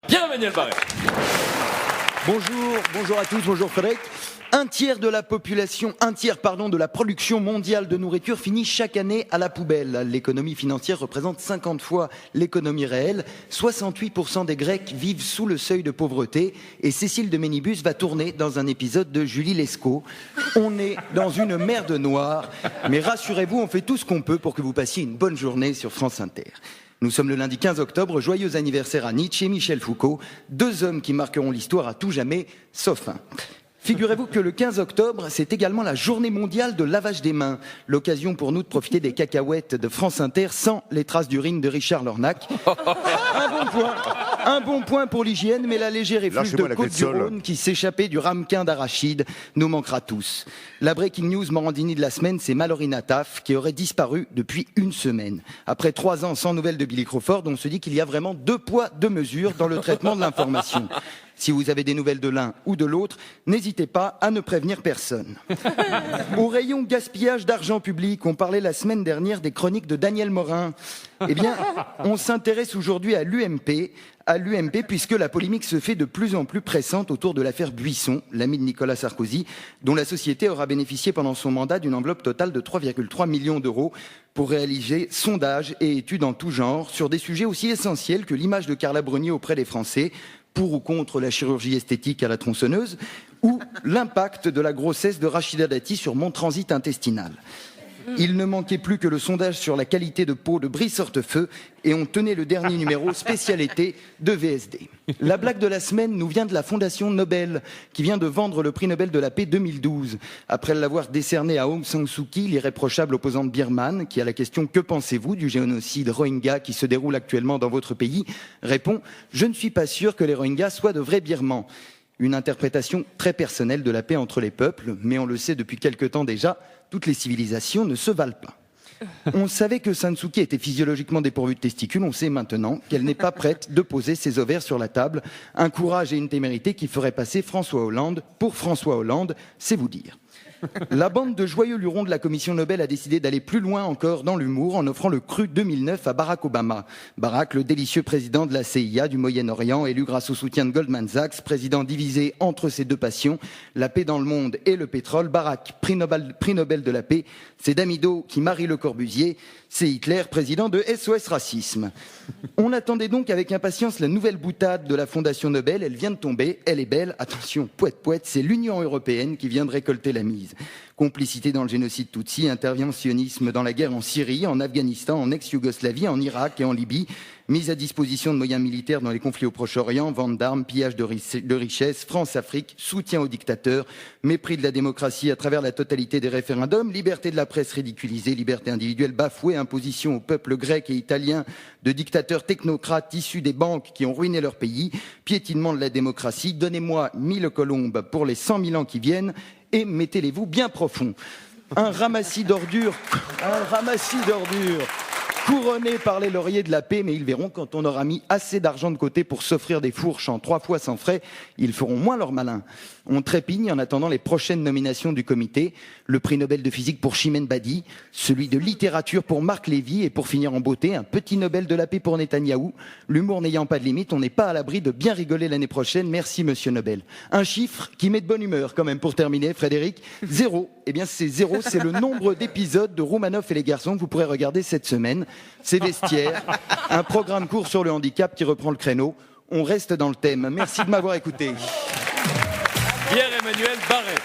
Pierre-Emmanuel Barré. Bonjour à tous, bonjour Frédéric. Un tiers de la production mondiale de nourriture finit chaque année à la poubelle. L'économie financière représente 50 fois l'économie réelle. 68% des Grecs vivent sous le seuil de pauvreté. Et Cécile de Ménibus va tourner dans un épisode de Julie Lescaut. On est dans une merde noire. Mais rassurez-vous, on fait tout ce qu'on peut pour que vous passiez une bonne journée sur France Inter. Nous sommes le lundi 15 octobre, joyeux anniversaire à Nietzsche et Michel Foucault, deux hommes qui marqueront l'histoire à tout jamais, sauf un. Figurez-vous que le 15 octobre, c'est également la journée mondiale de lavage des mains. L'occasion pour nous de profiter des cacahuètes de France Inter sans les traces d'urine de Richard Lornac. Un bon point pour l'hygiène, mais la légère effluve de Côte-du-Rhône qui s'échappait du ramequin d'arachide nous manquera tous. La breaking news Morandini de la semaine, c'est Mallory Nataf qui aurait disparu depuis une semaine. Après 3 ans sans nouvelles de Billy Crawford, on se dit qu'il y a vraiment 2 poids, 2 mesures dans le traitement de l'information. Si vous avez des nouvelles de l'un ou de l'autre, n'hésitez pas à ne prévenir personne. Au rayon gaspillage d'argent public, on parlait la semaine dernière des chroniques de Daniel Morin. Eh bien, on s'intéresse aujourd'hui à l'UMP puisque la polémique se fait de plus en plus pressante autour de l'affaire Buisson, l'ami de Nicolas Sarkozy, dont la société aura bénéficié pendant son mandat d'une enveloppe totale de 3,3 millions d'euros pour réaliser sondages et études en tout genre sur des sujets aussi essentiels que l'image de Carla Bruni auprès des Français, pour ou contre la chirurgie esthétique à la tronçonneuse, ou l'impact de la grossesse de Rachida Dati sur mon transit intestinal. Il ne manquait plus que le sondage sur la qualité de peau de Brice Hortefeux et on tenait le dernier numéro spécialité de VSD. La blague de la semaine nous vient de la Fondation Nobel qui vient de vendre le prix Nobel de la paix 2012 après l'avoir décerné à Aung San Suu Kyi, l'irréprochable opposante birmane qui à la question « Que pensez-vous du génocide Rohingya qui se déroule actuellement dans votre pays ?» répond « Je ne suis pas sûr que les Rohingyas soient de vrais Birmans ». Une interprétation très personnelle de la paix entre les peuples, mais on le sait depuis quelque temps déjà, toutes les civilisations ne se valent pas. On savait que San Suu Kyi était physiologiquement dépourvue de testicules, on sait maintenant qu'elle n'est pas prête de poser ses ovaires sur la table. Un courage et une témérité qui feraient passer François Hollande pour François Hollande, c'est vous dire. La bande de joyeux lurons de la Commission Nobel a décidé d'aller plus loin encore dans l'humour en offrant le cru 2009 à Barack Obama. Barack, le délicieux président de la CIA du Moyen-Orient, élu grâce au soutien de Goldman Sachs, président divisé entre ses deux passions, la paix dans le monde et le pétrole. Barack, prix Nobel de la paix, c'est Damido qui marie Le Corbusier, c'est Hitler, président de SOS Racisme. On attendait donc avec impatience la nouvelle boutade de la Fondation Nobel, elle vient de tomber, elle est belle, attention, poète, c'est l'Union Européenne qui vient de récolter la mise. Complicité dans le génocide Tutsi, interventionnisme dans la guerre en Syrie, en Afghanistan, en ex-Yougoslavie, en Irak et en Libye, mise à disposition de moyens militaires dans les conflits au Proche-Orient, vente d'armes, pillage de richesses, France-Afrique, soutien aux dictateurs, mépris de la démocratie à travers la totalité des référendums, liberté de la presse ridiculisée, liberté individuelle bafouée, imposition au peuple grec et italien de dictateurs technocrates issus des banques qui ont ruiné leur pays, piétinement de la démocratie, donnez-moi 1000 colombes pour les 100 000 ans qui viennent, et mettez-les-vous bien profond. Un ramassis d'ordures couronné par les lauriers de la paix, mais ils verront quand on aura mis assez d'argent de côté pour s'offrir des fourches en 3 fois sans frais, ils feront moins leur malin. On trépigne en attendant les prochaines nominations du comité, le prix Nobel de physique pour Chimène Badi, celui de littérature pour Marc Lévy et pour finir en beauté, un petit Nobel de la paix pour Netanyahou. L'humour n'ayant pas de limite, on n'est pas à l'abri de bien rigoler l'année prochaine. Merci monsieur Nobel. Un chiffre qui met de bonne humeur quand même pour terminer, Frédéric, 0. Eh bien c'est 0, c'est le nombre d'épisodes de Roumanoff et les garçons que vous pourrez regarder cette semaine. C'est Vestiaire, un programme court sur le handicap qui reprend le créneau. On reste dans le thème. Merci de m'avoir écouté. Pierre-Emmanuel Barré.